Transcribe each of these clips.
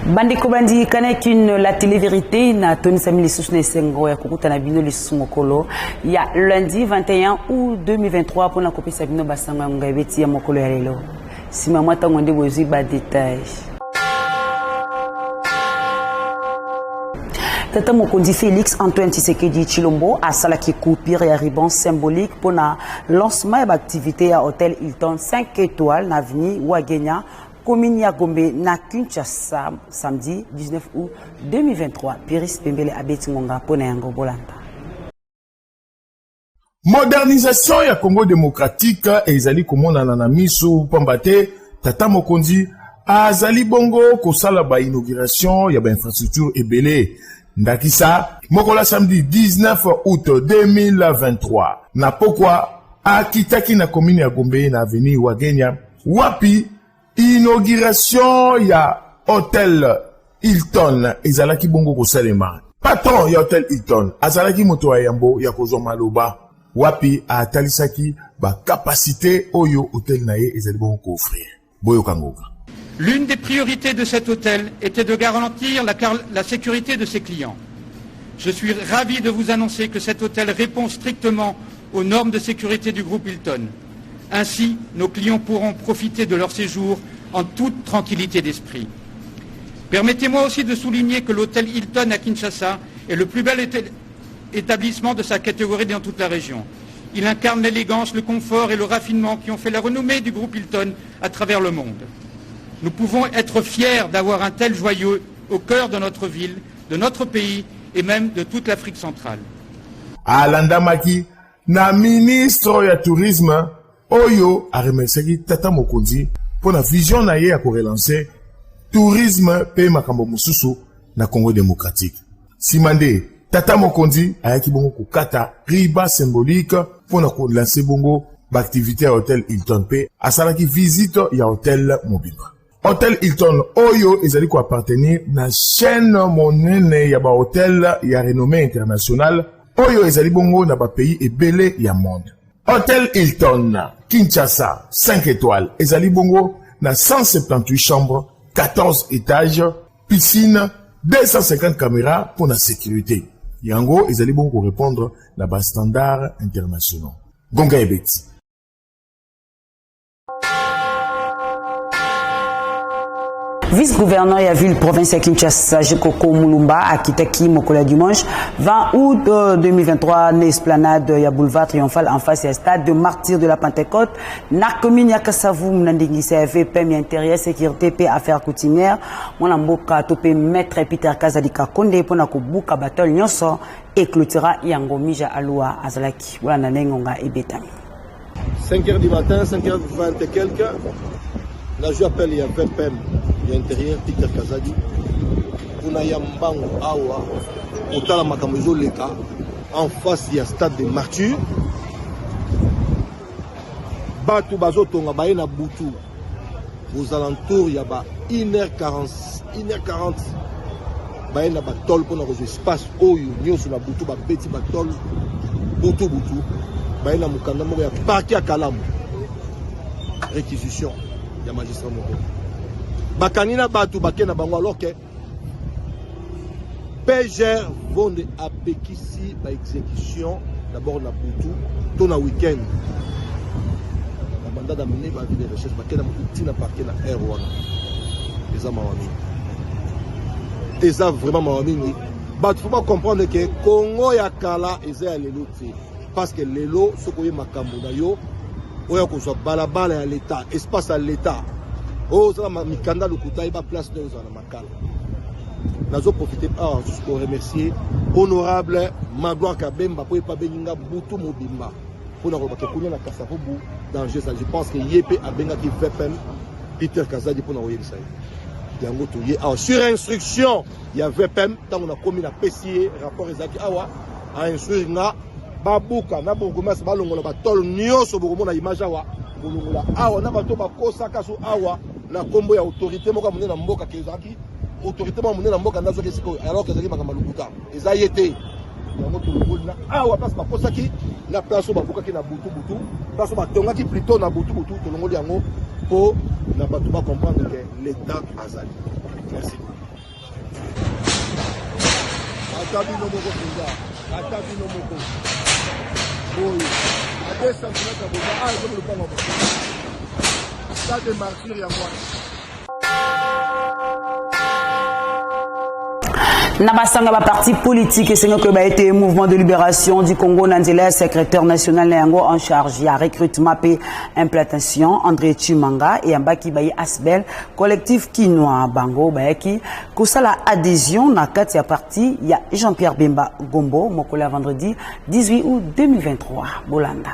Bandeko bandi kanekine la télé-vérité na Tony Samili Sousne Sengo ya kukuta na bino lisumokolo ya lundi 21 août 2023 pour na copie Sabino Basanga ngabeti ya mokolo ya lelo. Sima mwata ngonde bozi ba détail. Tata Mokondi Félix Antoine Tshisekedi Chilombo a salaki coupure et ruban symbolique pour na lancement d'activité à hôtel Hilton 5 étoiles na avenue Ouagenya commune ya Gombe na Kinshasa samedi 19 août 2023. Piris Pembele abeti ngonga pona yango bolanda. Modernisation ya Congo démocratique ezali komona na miso pambate Tata Mokondi azali bongo kosala ba inauguration ya ba infrastructure ebele ndakisa mokola samedi 19 août 2023 na pokwa akitaki na commune ya Gombe na avenue Ouagenya wapi inauguration ya Hotel Hilton ezalaki bongo kosalema. Patron ya Hotel Hilton azalaki moto ya yambo ya kozwa maloba wapi atalisaki ba capacité oyo hotel naye ezali bongo ko offrir. Boyo Kangoka. L'une des priorités de cet hôtel était de garantir la sécurité de ses clients. Je suis ravi de vous annoncer que cet hôtel répond strictement aux normes de sécurité du groupe Hilton. Ainsi, nos clients pourront profiter de leur séjour en toute tranquillité d'esprit. Permettez-moi aussi de souligner que l'hôtel Hilton à Kinshasa est le plus bel établissement de sa catégorie dans toute la région. Il incarne l'élégance, le confort et le raffinement qui ont fait la renommée du groupe Hilton à travers le monde. Nous pouvons être fiers d'avoir un tel joyau au cœur de notre ville, de notre pays et même de toute l'Afrique centrale. Alanda Maki, na ministre ya tourisme, Oyo a remercié Tata Mokondi pour la vision na ye à relancer tourisme pe makambo mususu na Congo démocratique. Simande Tata Mokondi a ki bongo kukata riba symbolique pour na relancer bongo l'activité à Hotel Hilton pe asalaki visite ya Hotel Mobimba. Hotel Hilton Oyo ezali ko appartenir na chaîne monene ya ba hotel ya renommée internationale Oyo ezali bongo na ba pays ebele ya monde. Hotel Hilton Kinshasa 5 étoiles ezali bongo na 178 chambres, 14 étages, piscine, 250 caméras pour la sécurité. Yango ezali bongo répondre na ba standards internationaux. Gonga ebeti. Vice-gouverneur ya ville province ya Kinshasa Jekoko Mulumba a kitaki mokola dimanche 20 août 2023 na esplanade ya boulevard triomphal en face ya stade de martyrs de la Pentecôte na commune ya Kasavu mnandingisa VPM intérieur sécurité pe affaires coutumières mona mboka topé maître Peter Kazalika Konde pona kobuka battle nyonso et clôtura yango mija alua azalaki wala nengonga ebetami 5h du matin 5h20 et quelques là je appelle ya VPM l'intérieur Peter Kazadi kuna ya mbango awa otala makambo ezoleka en face ya stade de martyrs batu bazotonga baye na butu aux alentours ya ba 1h40 baye na batol pona ko espace oyo nyoso na butu ba beti batol butu baye na mukanda moko ya parti ya Kalamu réquisition ya magistrat moko bakanina batu bakena bango alors que PGR vont de apekisi ba exécution d'abord na butu to na week-end na banda da mener ba vie de recherche bakena mutina parquet na R1 eza mawami eza vraiment mawami batu faut pas comprendre que Congo ya kala eza ya lelo te parce que lelo sokoye makambo na yo oya ko so balabala ya l'état espace à l'état oh ça m'a mikanda lokuta iba place de na makala nazo profiter pour remercier honorable Magloire Kabemba pour pas beninga butu mobimba pour na robaka kunya na Kasavubu danger ça je pense que yep abenga ki VPM Peter Kazadi pour na oyebisa yango to ye sur instruction il y a VPM tant on a commis la PCA rapport ezaki awa a instruire na babuka na bongomas balongola batol nyoso bokomona image awa bolongola awa na bato bakosaka so awa na kombo ya autorité moko monena mboka kezaki autorité moko monena mboka ndazo kesiko alors que ezali makamba lukuta eza yete yango to bolina awa parce bakosaki na place babuka ki na butu place batongaki plutôt na butu to longoli yango po na bato ba comprendre que l'état azali merci Atabi no moko penza. Atabi no moko. Boy. A 2 cm boza. Ah, comme le pango. Ça de martyr ya moi. Nabasanga ba parti politique et c'est que ba été mouvement de libération du Congo Nandela secrétaire national Nango en charge ya recrutement et implantation André Chimanga et Ambaki Baye Asbel collectif Kinoa Bango Bayaki kosala adhésion na kati ya parti ya Jean-Pierre Bemba Gombo mokola vendredi 18 août 2023 Bolanda.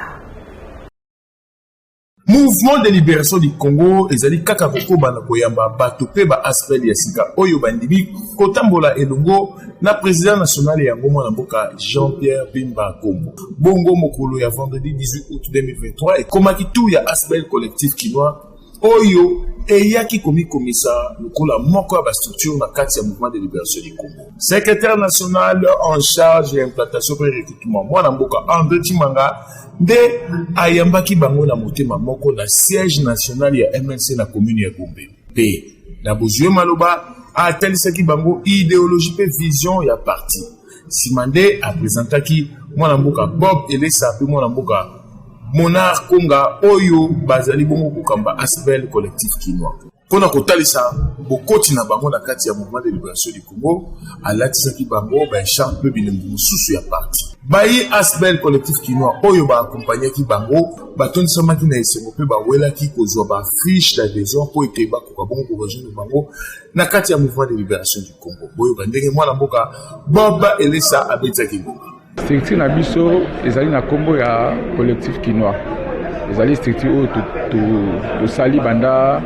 Mouvement de libération du Congo ezali kaka kokoba na koyamba bato pe ba Asbel ya sika oyo bandimi kotambola elongo na président national ya ngoma na mboka Jean-Pierre Bemba Gombo. Bongo mokolo ya vendredi 18 août 2023 et komaki tout ya Asbel collectif Kinoa oyo eyaki komikomisa lokola moko ya ba structure na kati ya mouvement de libération du Congo. Secrétaire national en charge de l'implantation et recrutement mwana mboka André Chimanga nde ayambaki bango na motema moko na siège national ya MLC na commune ya Gombe. Pe na bozue maloba atalisaki bango idéologie pe vision ya parti. Simande a présentaki mwana mboka Bob Elesa pe mwana mboka Monarch Konga oyo bazali bongo kokamba Asbel collectif Kinoa. Pona kotalisa bokoti na bango na kati ya mouvement de libération du Congo alatisaki bango ba champ pe bilembu mususu ya parti. Bayi Asbel collectif Kinoa oyo ba accompagnaki bango batondisamaki na esengo pe bawelaki kozwa ba fiche d'adhésion po ete bakoka bongo ko rejoindre bango na kati ya mouvement de libération du Congo. Boyo bandenge mwana mboka Bob Elesa abetaki bongo. Structure na biso ezali na kombo ya collectif Kinoa. Ezali structure oyo to sali banda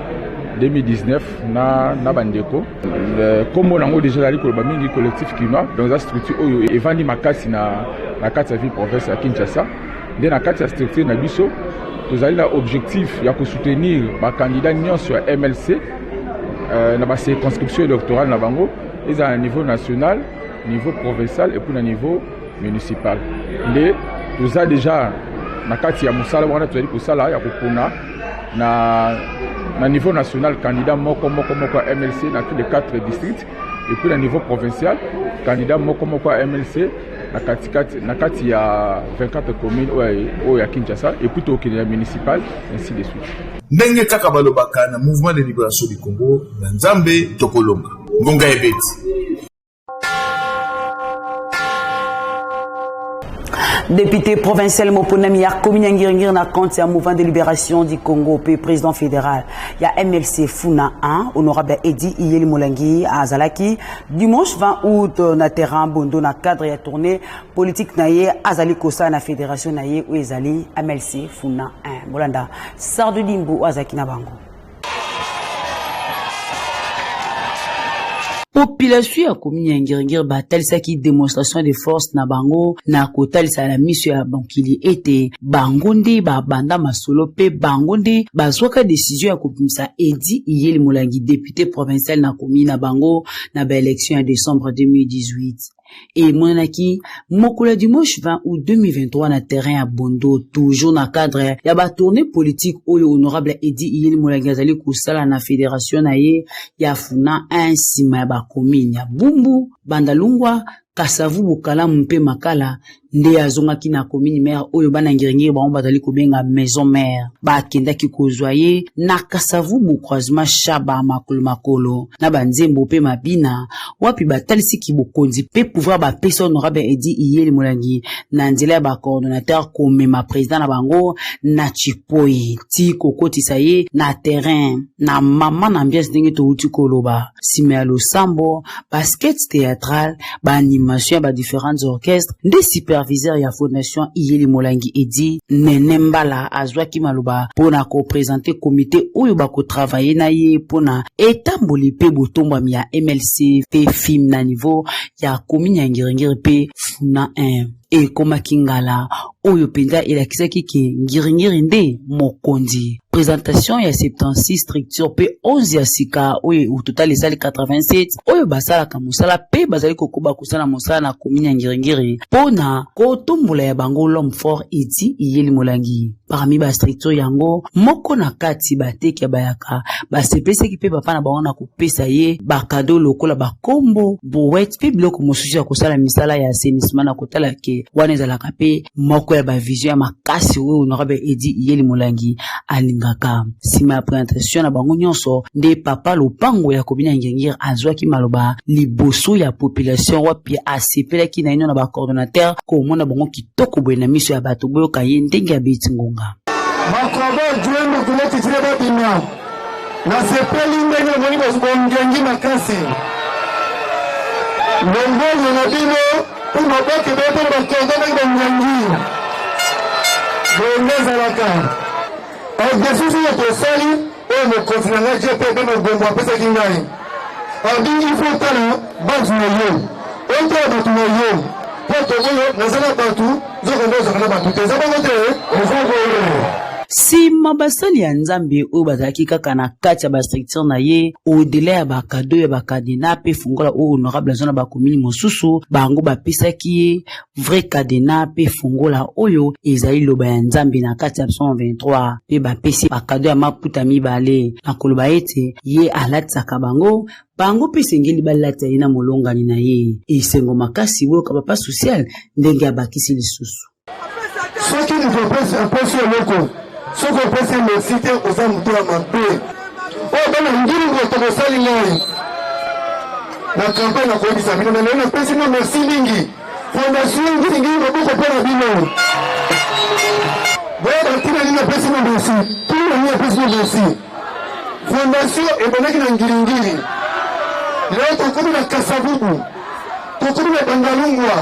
2019 na bandeko. Kombo nango déjà ezali koloba mingi collectif Kinoa. Donc za structure oyo evandi makasi na kati ya ville province ya Kinshasa. Nde na kati ya structure na biso tozali na objectif ya soutenir ba candidat nyonso ya MLC na ba circonscription électorale na bango eza na niveau national, niveau provincial et puis na niveau municipal. Nde toza déjà na kati ya musala wana tozali kosala ya kopona na niveau national candidat moko à MLC dans tous les 4 districts et puis na niveau provincial candidat moko à MLC na kati ya 24 communes au ya Kinshasa et puis au Kenya municipal ainsi de suite. Ndenge kaka balobaka na mouvement de libération du Congo na Nzambe tokolonga ngonga ebeti. Député provincial Moponami ya commune ngir na compte ya mouvement de libération du Congo pe président fédéral ya MLC Funa 1 honorable Edi Iyeli Molangi azalaki dimanche 20 août na terrain Bondo na cadre ya tournée politique na ye azali kosa na fédération na ye ou ezali MLC Funa 1 Bolanda Sardu Dimbu azaki na bango. Population ya commune ngir batalisaki démonstration de force na bango na kotalisa la mission ya bankili ete bango nde babanda masolo pe bango nde bazwaka décision ya kopimisa Edi Iyeli Molangi député provincial na commune na bango na ba élection en décembre 2018. Et monaki mokola dimanche 20 août 2023 na terrain à Bondo toujours na cadre ya ba tournée politique oyo honorable Edi Iyeli Molangi azali kusala na fédération na ye ya Funa 1 sima ya ba commune ya Bumbu Bandalungwa Kasavu Bukala mpe Makala nde azongaki na commune maire oyo bana ngirengire ba bazali kobenga maison maire ba kendaki kozwaye na Kasavu bu croisement Shaba makolo na banzembo pe mabina wapi batalisi ki bokonzi pe pouvoir ba pesa honorable Edi Iyeli Molangi na nzela ba coordonnateur komema président na bango na Chipoi ti kokoti saye na terrain na mama na ambiance ndenge to uti koloba simelo sambo basket théâtral ba animation ba différents orchestres nde superviseur ya fondation Iyeli Molangi Edi Nenembala azwaki maloba pona ko présenter comité oyo ba ko travailler na ye pona etamboli pe botomba ya MLC pe film na niveau ya commune ngirengire pe Funa 1 e koma kingala oyo penza elakisaki ke ngiringiri nde mokonzi. Présentation ya 76 structure pe 11 ya sika oyo au total ezali 87 oyo basala ka musala pe bazali kokoba kusala musala na komini ya ngiringiri pona kotumbola ya bango l'homme fort Edi Iyeli Molangi. Parmi ba structure yango moko na kati bateki ya bayaka basepeseki pe papa na bango na kopesa ye bakado lokola bakombo bouette pe biloko mosusu ya kosala misala ya assainissement na kotala ke wana ezalaka pe moko ya ba vision ya makasi oyo honorable Edi Iyeli Molangi alingaka. Sima ya présentation na bango nyonso nde papa lopango ya kobina ngengir azwaki maloba liboso ya population wapi asepelaki na ino na ba coordonnateur ko mona bango kitoko boye na miso ya bato boyo kaye ndenge ya Beti Ngonga. Makobo juendo kuleti tire babina na sepeli ndenge ngoni bosongengi makasi ndongo na bino pour maboke bete bakongana ngongi bongeza laka exercice ya tosali oyo mokonzi na ngai jepe pe mobombo apesaki ngai abi ifo tala bato na yo otala bato na yo po tokoyo nazala bato zokongo ozokana bato te eza bango te ezokoyo. Sima basali ya nzambe oyo bazalaki kaka na kati ya bastructure na ye au-delà ya bakado ya bakadena pe fungola oyo honorable azona bakomini mosusu bango bapesaki ye vrai kadena pe fungola oyo ezali loba ya nzambe na kati ya Psaume 23 pe bapesi bakado ya maputa mibale na koloba ete ye alatisaka bango pe sengeli balata ye na molongani na ye esengo makasi oyo ka papa social ndenge abakisi lisusu. Soki nipopesi eloko soki opesi merci te oza moto ya mabe oyo bana ngiringo tokosali ngai na campagne na koyebisa bino na lelo napesi no merci mingi fondation ngiringiri maboko mpo na bino boya batina nini napesi no merci tuna nini napesi no merci fondation ebonaki na ngiringiri leo tokomi na kasavubu tokomi na bangalungwa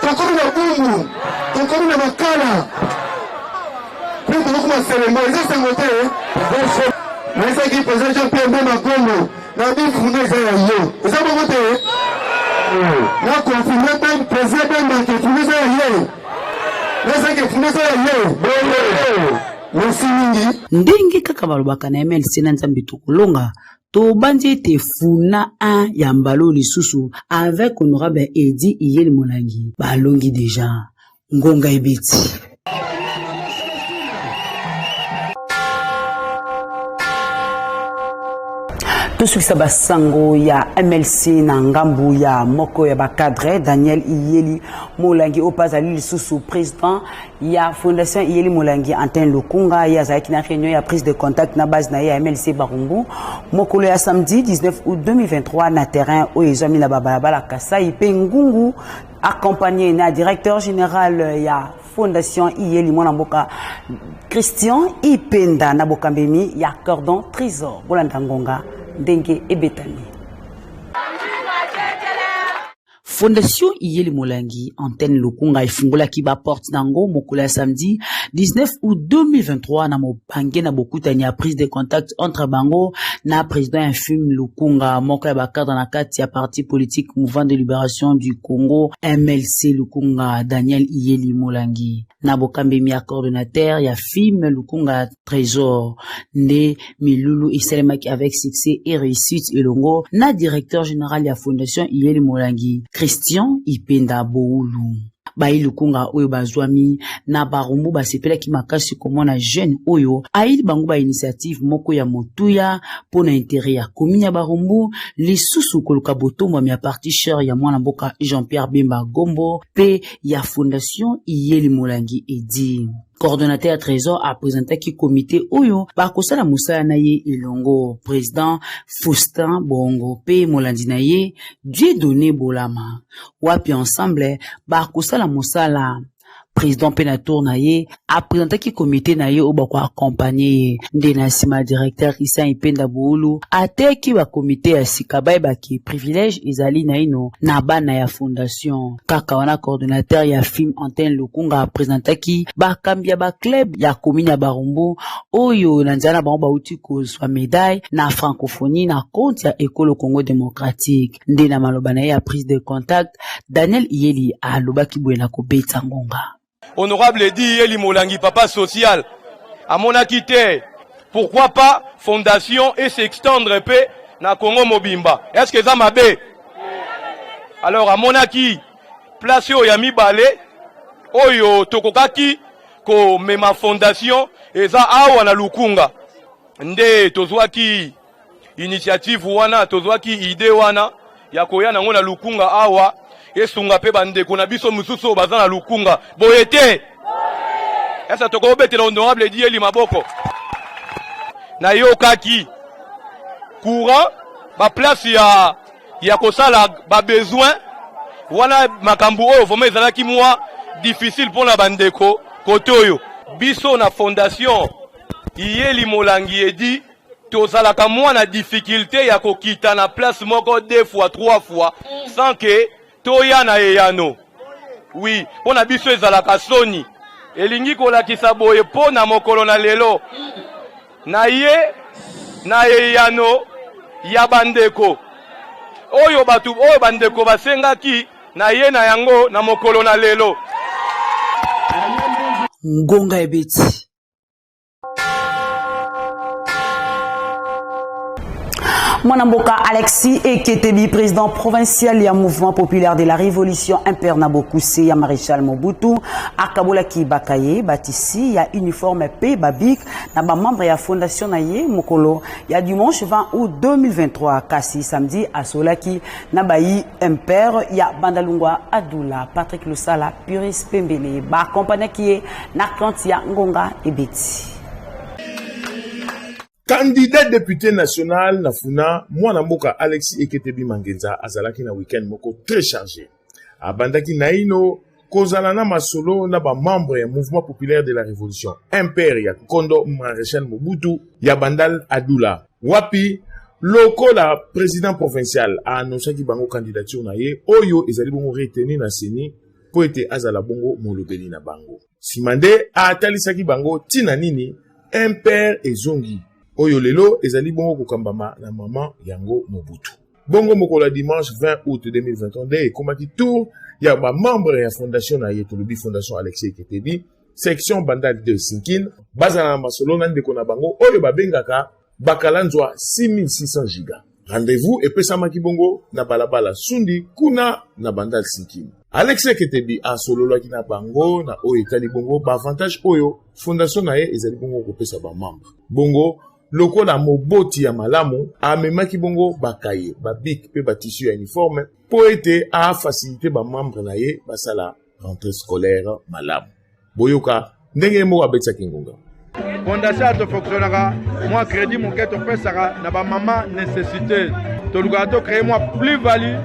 tokomi na bumbu tokomi na makala pe tokokoma selemo eza sango te naisaki président pe mbe makombo na bifunda eza ya yo eza bongo te na konfirme pe président pe mbake funda eza ya ye naisaki funda eza ya ye merci mingi ndenge kaka balobaka na MLC na nzambe tokolonga tobandi ete funa 1 ya mbalo lisusu avec honorable Edi Iyeli Molangi balongi deja ngonga ebeti. Tosukisa basango ya MLC na ngambu ya moko ya bakadre Daniel Iyeli Molangi opazali lisusu président ya fondation Iyeli Molangi Antenne Lukunga ya zaki na réunion ya prise de contact na base na ya MLC Barumbu mokolo ya samedi 19 août 2023 na terrain oyo ezwami na babalabala Kasai pe Ngungu accompagné na directeur général ya fondation Iyeli Mwanamboka Christian Ipenda na bokambemi ya cordon trésor bolanda ngonga ndenge ebetani. Fondation Iyeli Molangi Antenne Lukunga ifungola ki ba porte nango mokolo ya samedi 19 août 2023 na mopange na bokutani ya prise de contact entre bango na président infime Lukunga moko ya bakadre na kati ya parti politique Mouvement de Libération du Congo MLC Lukunga Daniel Iyeli Molangi na bokambemi ya coordonnateur ya film Lukunga Trésor nde milulu iselemaki avec succès et réussite elongo na directeur général ya fondation Iyeli Molangi Christian Ipenda Boulu. Bayi Lukunga oyo bazwami na barumbu basepelaki makasi komona jeune oyo aili bango ba initiative moko ya motuya pona intérêt ya commune ya barumbu lisusu koluka botombo ya parti cher ya mwana mboka Jean-Pierre Bemba Gombo pe ya fondation Iyeli Molangi Edi. Coordonnateur Trésor a présenté ki comité oyo bakosala musala na ye elongo président Faustin Bongo pe molandi na ye Dieudonné Bolama wapi ensemble bakosala musala président Penator naye a présenté ki comité naye o bako accompagner nde na sima directeur Issa Ipenda Boulu ate ki ba comité ya sikabai ba ki privilège ezali na ino na bana ya fondation kaka wana coordinateur ya film Antenne Lukunga a présenté ki ba kambia ba club ya commune ya Barumbu oyo na nzana ba uti ko swa médaille na francophonie na compte ya École Congo démocratique nde na maloba na ya prise de contact Daniel Iyeli a lobaki bwena ko beta ngonga. Honorable dit Iyeli Molangi papa social à mon akité pourquoi pas fondation et s'extendre pe na Congo Mobimba est-ce que ça m'a bé alors à mon aki place au yami balé oyo tokokaki ko mema fondation eza awa na Lukunga nde tozwaki initiative wana tozwaki idée wana ya koya nango na Lukunga awa esunga pe bandeko na biso mususu baza na Lukunga boyete esa toko betela honorable dit Iyeli maboko na yo kaki courant ba place ya kosala ba besoin wana makambu oyo vraiment ezalaki mwa difficile pour na bandeko kote oyo biso na fondation Iyeli Molangi edi tozalaka mwa na difficulté ya kokita na place moko 2 fois 3 fois sans que toya na eyano oui pona biso ezalaka soni elingi kolakisa boye pona mokolo na lelo na ye na eyano ya bandeko oyo batu oyo bandeko basengaki na ye na yango na mokolo na lelo ngonga ebeti. Mwanamboka Alexis Eketebi, président provincial du mouvement populaire de la révolution impère Nabokousé ya maréchal Mobutu, Akabola ki bakaye, batisi ya uniforme P babik, na ba membre ya fondation naye mokolo ya dimanche 20 août 2023 kasi samedi à Solaki na bayi impère ya Bandalungwa Adoula, Patrick Lusala, Puris Pembele, ba accompagné qui na Kantia Ngonga Ebeti. Candidat député national na funa mwana mboka Alexis Eketebi Mangenza azalaki na week-end moko très chargé. Abandaki na ino kozala na masolo na ba membre ya mouvement populaire de la révolution impère ya Kondo Maréchal Mobutu ya Bandal Adoula. Wapi loko la président provincial a annoncé ki bango candidature na ye oyo ezali bongo retenu na seni po ete azala bongo molobeli na bango. Simande a atalisaki bango tina nini impère ezongi oyo lelo ezali bongo kokambama na maman yango Mobutu. Bongo mokola dimanche 20 août 2021 de ekomaki tour ya ba membre ya fondation na Yetolobi Fondation Alexis Eketebi section Bandal de Sinkine bazana na masolo na ndeko na bango oyo babengaka bakalanzwa 6600 giga. Rendez-vous epesamaki bongo na balabala Sundi kuna na Bandal Sinkine. Alexis Eketebi a sololaki na bango na oyo etali bongo ba avantage oyo fondation na ye ezali bongo kopesa ba membre. Bongo loko na moboti ya malamu amemaki bongo bakaye babik pe batissu ya uniforme po ete a facilité ba membre na ye basala rentrée scolaire malamu. Boyoka ndenge mo abetsaki ngonga. Fondation to fonctionnera moi crédit mon keto pesara na ba mama nécessité to lugato créer moi plus-value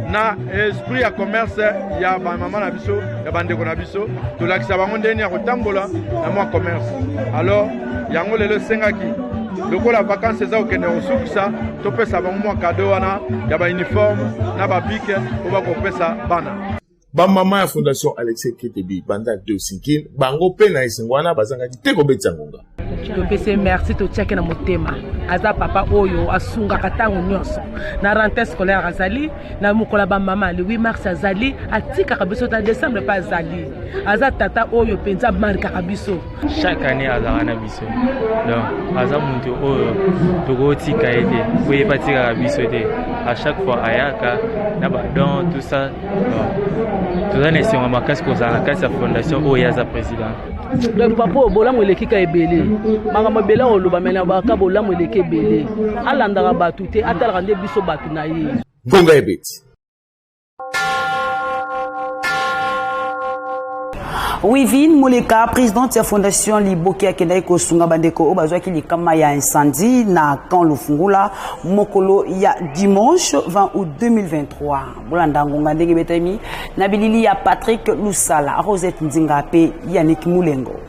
na esprit ya commerce ya ba mama na biso ya bandeko na biso to lakisa bango ndeni ya kotambola na moi commerce alors yango lelo sengaki loko la vacances eza okende osukisa topesa bango mwa cadeau wana ya ba uniforme na ba bike po bakopesa bana. Ba mama ya fondation Alexis Eketebi Bandal de Sinkine bango pe na esengo wana bazangaki te kobetisa ngonga. Topese merci totiaki na motema aza papa oyo asungaka ntango nyonso na rentrée scolaire azali na mokola ba mama le 8 mars azali atikaka biso ta décembre pa azali aza tata oyo penza markaka biso chaque année azala na biso donc aza muntu oyo tokotika ete koyeba tikaka biso te à chaque fois ayaka na badon tout ça toza na esengo makasi kozala na kati ya fondation oyo aza président. Donc papa bolamu elekika ebele makambo ebele oloba mena baka bolamu eleke ebele alandaka batu te atalaka nde biso batu na ye ngonga ebeti. Wivine Moleka, présidente de la fondation Liboke Akendai Kosunga Bandeko Obazwa qui likama ya incendie na camp Lufungula mokolo ya dimanche 20 août 2023. Bolanda ngonga ndenge betami na bilili ya Patrick Lusala, Rosette Nzinga pe Yannick Moulengo.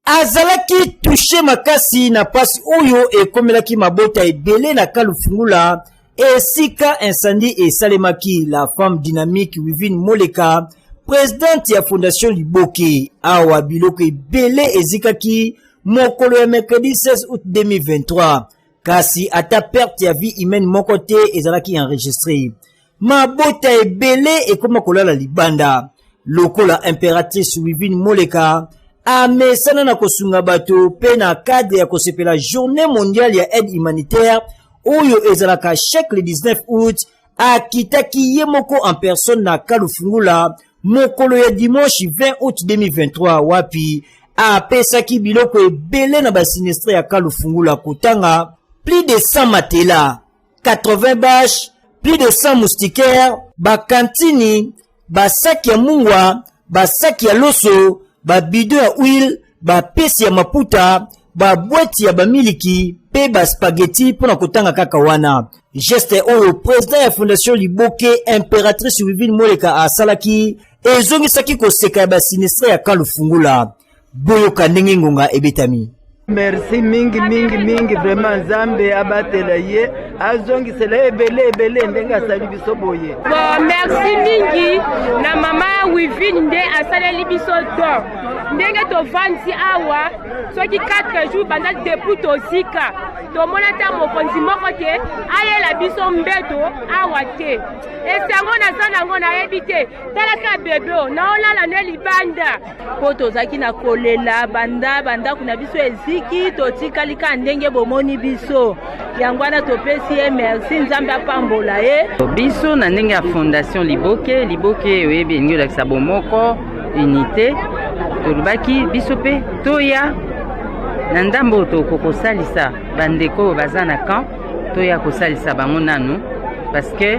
Azalaki touché makasi na pasi oyo ekomelaki mabota ebele na Kalufungula esika incendie et salemaki. La femme dynamique Wivine Moleka, présidente ya fondation Liboke, awa biloko ebele ezikaki mokolo ya mercredi 16 août 2023. Kasi ata perte ya vie humaine moko te ezalaki enregistré. Mabota ebele ekoma kolala libanda. Lokola impératrice Wivine Moleka amesana na kosunga bato pe na cadre ya kosepela journée mondiale ya aide humanitaire oyo ezalaka chaque le 19 août akitaki ye moko en personne na Kalufungula mokolo ya dimanche 20 août 2023 wapi apesaki biloko ebele na basinistre ya Kalufungula kotanga plus de 100 matelas, 80 bâches, plus de 100 moustiquaires, bakantini, basaki ya mungwa, basaki ya loso, babido ya huile, bapesi ya maputa, babweti ya bamiliki, pe baspaghetti pona kotanga kaka wana. Geste oyo président ya fondation Liboke impératrice Wivine Moleka asalaki ezongisaki koseka ya basinistre ya Kalufungula. Boyoka ndenge ngonga ebetami. Merci mingi vraiment Nzambe abatela ye azongisela ebele ndenga sali biso boye. Bon merci mingi na mama Wivine nde asaleli biso don. Ndenge to vansi awa soki 4 jours banda depuis tosika. To mona ta mokonzi moko te ayela biso mbeto awa te. Esango na sana ngo na ebite talaka bebe na olala ne libanda. Poto zaki na kolela banda kuna biso eziki totikalika ndenge bomoni biso yangwana topesi merci Nzambe apambola ye biso na ndenge ya fondation Liboke oyebi ndenge lakisa bomoko unité tolubaki biso pe toya na ndambo tokokosalisa bandeko baza na camp toya kosalisa bango nanu parce que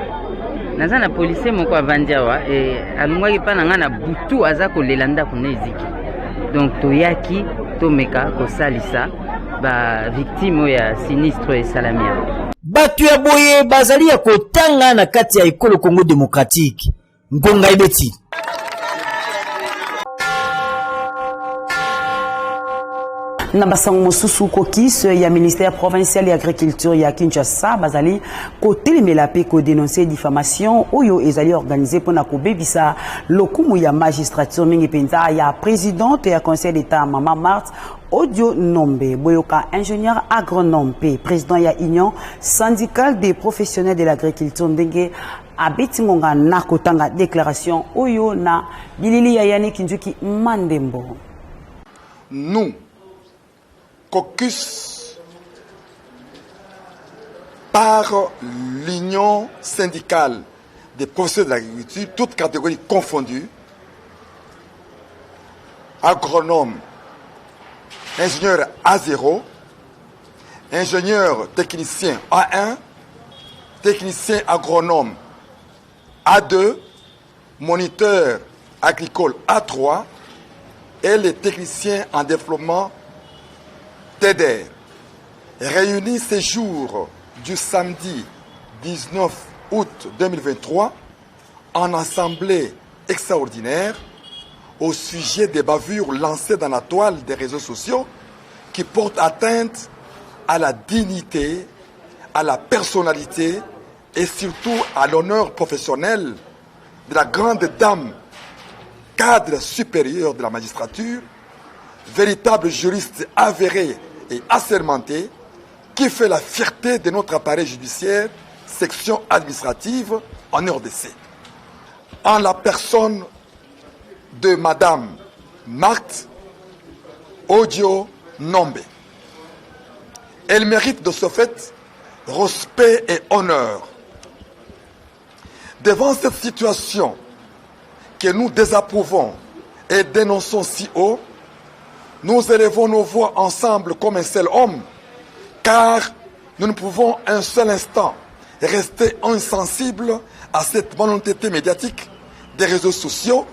naza na policier moko avandi awa alungwaki mpa na nga na butu aza kolela ndako na eziki donc toyaki tomeka kosalisa ba victime ya sinistre esalamia. Batu ya boye bazali ya kotanga na kati ya ekolo Congo démocratique. Ngonga ebeti. Na basango mosusu kokis ya ministère provincial ya agriculture ya Kinshasa bazali kotelemela pe ko dénoncer diffamation oyo ezali organisé pona ko bebisa lokumu ya magistrature mingi penza ya présidente ya conseil d'état Mama Marthe Audio Nombe Boyoka ingénieur agronome pe président ya union syndicale des professionnels de l'agriculture ndenge abetingonga na kotanga déclaration oyo na bilili ya Yannick Njuki Mandembo. Nous caucus par l'union syndicale des professeurs de l'agriculture, toutes catégories confondues, agronomes, ingénieurs A0, ingénieurs techniciens A1, techniciens agronomes A2, moniteurs agricoles A3 et les techniciens en développement TEDER, réunis ces jours du samedi 19 août 2023 en assemblée extraordinaire au sujet des bavures lancées dans la toile des réseaux sociaux qui portent atteinte à la dignité, à la personnalité et surtout à l'honneur professionnel de la grande dame, cadre supérieur de la magistrature, véritable juriste avéré et assermenté, qui fait la fierté de notre appareil judiciaire, section administrative en RDC. En la personne de Madame Marthe Audio Nombe. Elle mérite de ce fait respect et honneur. Devant cette situation que nous désapprouvons et dénonçons si haut, nous élevons nos voix ensemble comme un seul homme, car nous ne pouvons un seul instant rester insensibles à cette volonté médiatique des réseaux sociaux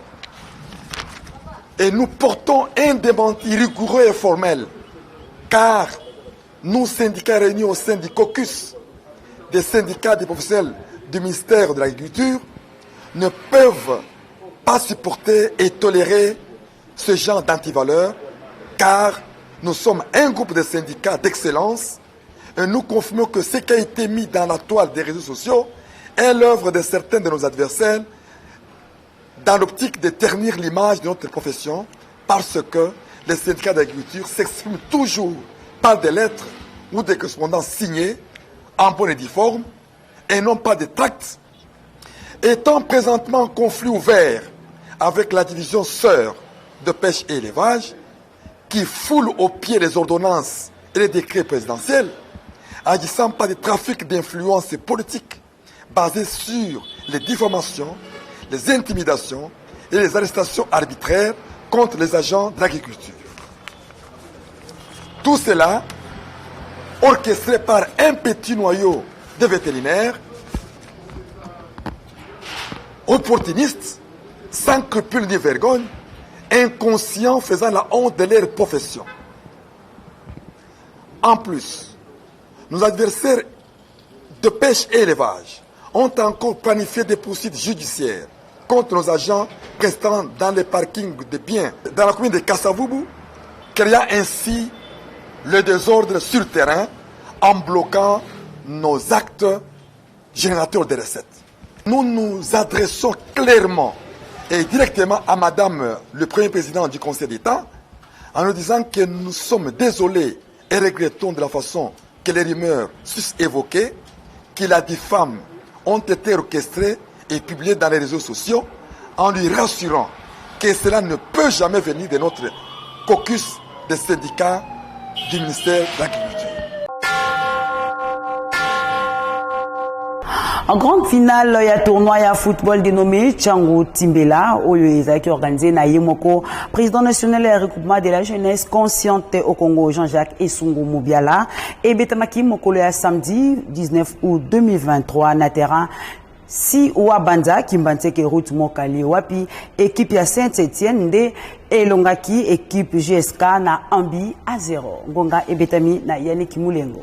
et nous portons un démenti rigoureux et formel, car nous, syndicats réunis au sein du caucus des syndicats des professionnels du ministère de l'Agriculture, ne peuvent pas supporter et tolérer ce genre d'antivaleurs, car nous sommes un groupe de syndicats d'excellence et nous confirmons que ce qui a été mis dans la toile des réseaux sociaux est l'œuvre de certains de nos adversaires dans l'optique de ternir l'image de notre profession, parce que les syndicats d'agriculture s'expriment toujours par des lettres ou des correspondances signées en bonne et due forme et non pas des tracts. Étant présentement en conflit ouvert avec la division sœur de pêche et élevage, qui foule aux pieds les ordonnances et les décrets présidentiels, agissant par des trafics d'influence politiques basés sur les diffamations, les intimidations et les arrestations arbitraires contre les agents de l'agriculture. Tout cela orchestré par un petit noyau de vétérinaires opportunistes, sans scrupule ni vergogne, inconscients faisant la honte de leur profession. En plus, nos adversaires de pêche et élevage ont encore planifié des poursuites judiciaires contre nos agents restant dans les parkings de biens dans la commune de Kasavubu, créant ainsi le désordre sur le terrain en bloquant nos actes générateurs de recettes. Nous nous adressons clairement et directement à Madame le Premier Président du Conseil d'État en nous disant que nous sommes désolés et regrettons de la façon que les rumeurs sus-évoquées, que la diffame, ont été orchestrées et publiées dans les réseaux sociaux, en lui rassurant que cela ne peut jamais venir de notre caucus des syndicats du ministère de l'Agriculture. En grande finale, il y a un tournoi de football dénommé Tchangu Timbela, où il est organisé na Yemoko, président national et regroupement de la jeunesse consciente au Congo, Jean-Jacques Esungu Mubiala, et Betamaki Mokolo samedi 19 août 2023 na terrain si Ouabanza Kimbanseke route Mokali wapi équipe ya Saint-Étienne de elongaki équipe GSK na ambi à 0. Ngonga et Betami na Yannick Mulengo.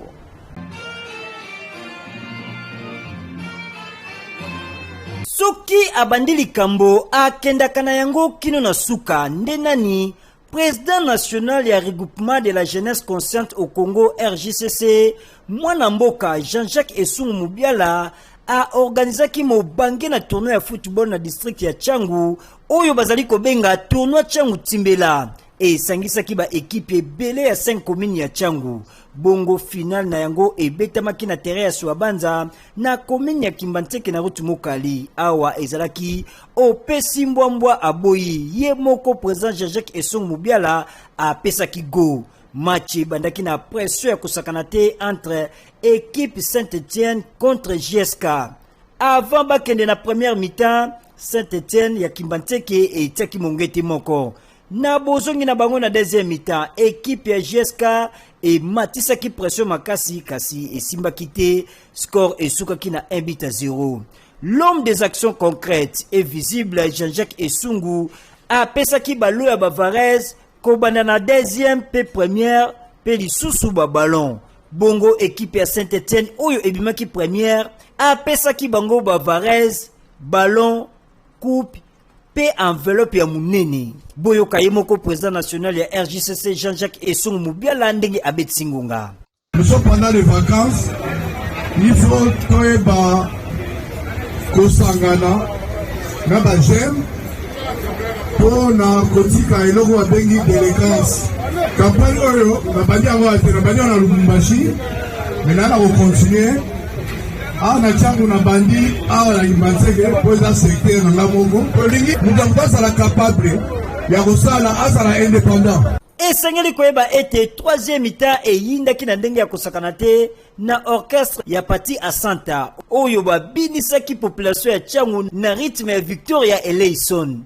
Soki abandi likambo akendaka na yango kino na suka nde nani président national ya regroupement de la jeunesse consciente au Congo RJCC mwana mboka Jean-Jacques Esungu Mubiala a organisaki mobange na tournoi ya football na district ya Tchangu oyo bazali kobenga tournoi Tchangu Timbela e sangisaki ba équipe ebele ya 5 communes ya Tchangu. Bongo final na yango ebetamaki na terrain ya Suabanza na commune ya Kimbanseke na route Mokali awa ezalaki opesi mbwambwa aboyi ye moko président Jean-Jacques Esungu Mubiala apesaki go. Match bandaki na pression ya kosakana te entre équipe Saint-Étienne contre GSK. Avant bakende na première mi-temps, Saint-Étienne ya Kimbanseke et Tiaki Mongete moko. Na bozongi na bango na deuxième mi-temps, équipe ya GSK et matisaki pression makasi kasi et simba kite score et soukaki na 1-0. L'homme des actions concrètes et visible Jean-Jacques Esungu a pesaki balo ya Bavarez kobanda na deuxième pe première pe lisusu ba ballon. Bongo équipe ya Saint-Étienne oyo ebimaki première a pesaki bango Bavarez ballon coupe pe enveloppe ya munene. Boyo Kayemoko président national ya RJCC Jean-Jacques Esungu Mubiala ndenge abetsingunga. Nous sommes pendant les vacances. Il faut koyeba kosangana na ba j'aime pour na kotika eloko abengi d'élégance. Campagne oyo na bandi yango ate na bandi na Lubumbashi mais na continuer. Ah na Tchangu na bandi ah na Kimbanseke pour ça secteur na Moko. Olingi nous pas la capable ya kosala asala indépendant. Esengeli koyeba ete troisième mi-temps e yindaki na ndenge ya kosakana te na orchestre ya Pati Asanta oyo babinisaki population ya Tchangu na rythme ya Victoria Eleison.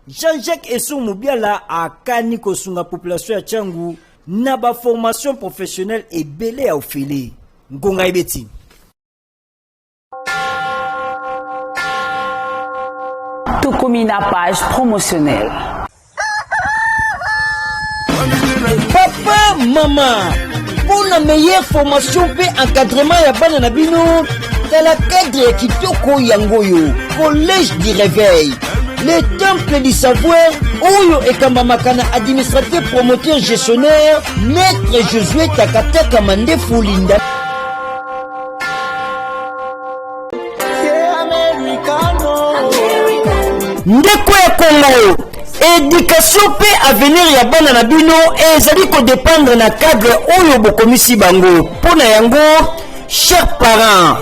Jean-Jacques Esungu Mubiala akani kosunga population ya Tchangu na ba formation professionnelle ebele ya ofele. Ngonga ebeti. tout comme une page promotionnelle. Papa, maman, pour la meilleure formation et encadrement ya bana na bino, dans la cadre Kitoko Yangoyo, collège du réveil, le temple du savoir, Oyo et Kambamakana, administrateur, promoteur, gestionnaire, maître Josué Takata Kamande Foulinda. Ndeko ya Congo, éducation pe avenir ya bana na bino ezali ko dépendre na cadre oyo bokomisi bango. Pona yango, chers parents,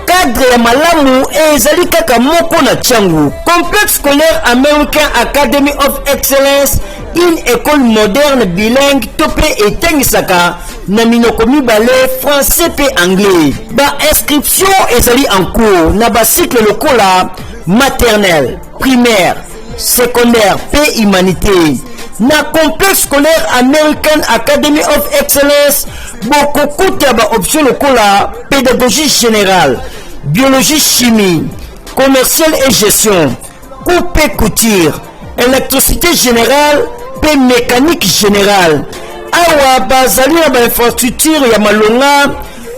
cadre ya malamu ezali kaka moko na tiangu. Complexe scolaire American Academy of Excellence, une école moderne bilingue topé etengisaka na minoko mibale français pe anglais. Ba inscription ezali en cours na ba cycle lokola maternelle, primaire, secondaire pe humanité. Na complexe scolaire American Academy of Excellence boko kuta ba option lokola pédagogie générale, biologie chimie, commercial et gestion, coupe et couture, électricité générale pe mécanique générale. Awa bazali na ba infrastructure ya malonga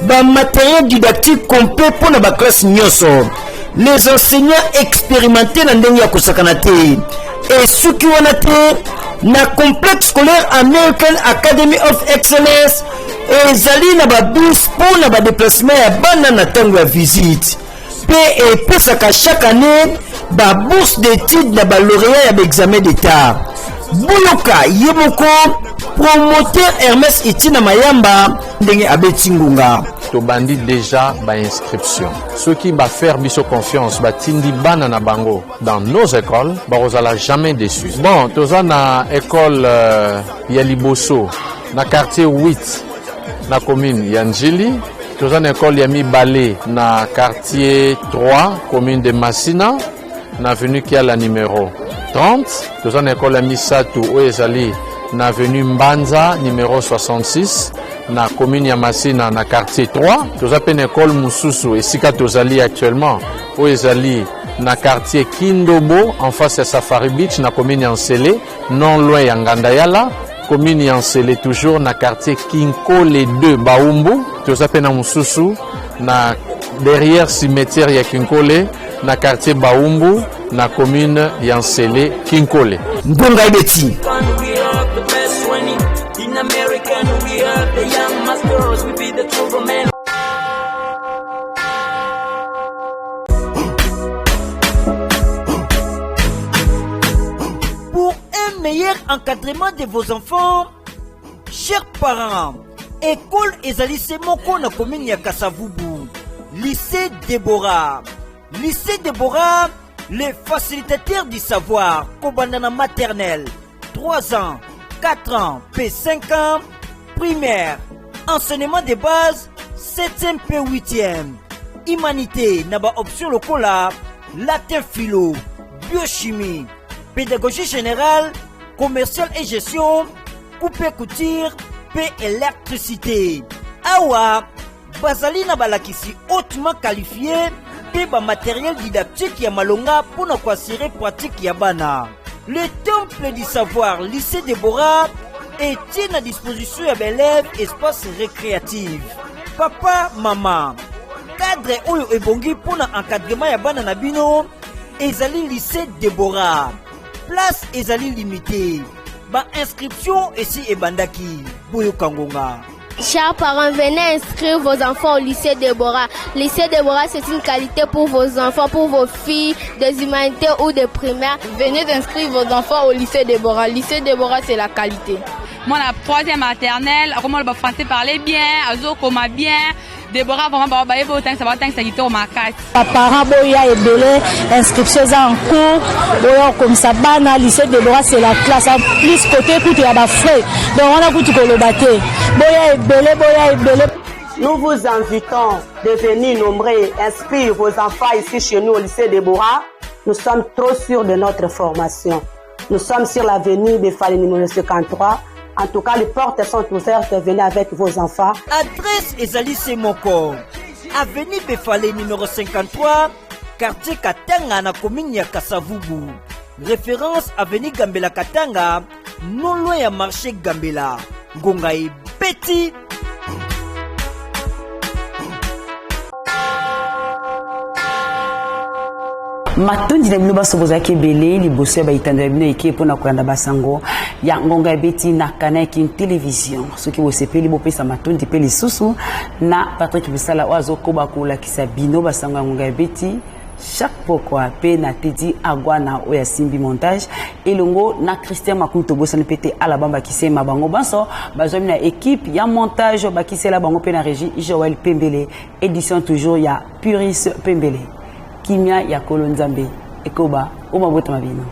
ba matériel didactique complet pour na ba classe nyoso. Les enseignants expérimentés na ndenge ya kosakana te. Et suki wana te na complexe scolaire American Academy of Excellence ezali na ba bus pour na ba déplacement ya bana na tango ya visite. Pe epesaka chaque année ba bourse d'études na ba lauréat ya ba examen d'état. Bouloka yemoko promoteur Hermès Itina Mayamba ndenge abeti ngunga. Tobandi déjà ba inscription. Ceux qui va faire biso confiance ba tindi bana na bango dans nos écoles, ba rozala jamais déçu. Bon, toza na école ya Liboso na quartier 8 na commune ya Njili, toza na école ya Mibale na quartier 3 commune de Massina na avenue qui a la numéro 30, toza na école ya Misato oyo ezali na avenue Mbanza numéro 66 na commune ya Massina na quartier 3. Toza pe na école Mususu esika tozali actuellement oyo ezali na quartier Kindobo en face ya Safari Beach na commune ya Nsele non loin ya Ngandayala, commune ya Nsele toujours na quartier Kinkole 2 Baumbu. Toza pe na Mususu na derrière cimetière ya Kinkole na quartier Baumbu na commune ya Nsele Kinkole. Ngonga ibeti. Pour un meilleur encadrement de vos enfants, chers parents, école ezali semoko na commune ya Kasavubu, lycée Déborah. Lycée Déborah, les facilitateurs du savoir, Kobandana maternelle, 3 ans, 4 ans, P5 ans, primaire, enseignement de base, 7e P 8e, humanité, naba option lokola, latin philo, biochimie, pédagogie générale, commercial et gestion, coupe couture, P électricité. Awa, bazali na balakisi hautement qualifié, P ba matériel didactique ya malonga pour na assurer pratique ya bana. Le temple du savoir, lycée Déborah, est à disposition ya élèves espace récréatif. Papa, maman, cadre oyo ebongi pour na encadrement ya bana na bino, ezali lycée Déborah. Place ezali limitée. Ba inscription ici et bandaki. Boyo Kangonga. Chers parents, venez inscrire vos enfants au lycée Déborah. Lycée Déborah, c'est une qualité pour vos enfants, pour vos filles, des humanités ou des primaires. Venez inscrire vos enfants au lycée Déborah. Lycée Déborah, c'est la qualité. Moi, la 3e maternelle, comment le français parlait bien, Azo comment bien. Déborah, vraiment, ça va tant que ça quitte au macasse. Parents, boya et belé, inscription en cours, boya comme ça, bana, lycée Déborah, c'est la classe, en plus côté, tout y a des frais. Donc, on a tout le batté. Boya et belé. Nous vous invitons de venir nombreux inscrire vos enfants ici chez nous au lycée Déborah. Nous sommes trop sûrs de notre formation. Nous sommes sur l'avenue de Fallait numéro 53. En tout cas, les portes sont ouvertes. Venez avec vos enfants. Adresse Ezali Semoko. Avenue Befale numéro 53. quartier Katanga na commune ya Kasavubu. Référence avenue Gambela Katanga, non loin ya marché Gambela. Ngonga e beti. Matondi na bino basoboza ke belé liboso ya baitando ya bino eke pona kolanda basango ya ngonga beti na kana ki télévision soki bosepeli bopesa matondi pe lisusu na Patrick Bisala oazo koba kolakisa bino basango ya ngonga beti chaque pourquoi pe na tedi agwana oya simbi montage elongo na Christian Makunto bosani pete ala bamba kisema bango banso bazomina na équipe ya montage bakisela bango pe na régie Joël Pembele édition toujours ya Puris Pembele Kimia ya Kolonzambe ekoba umabota mabino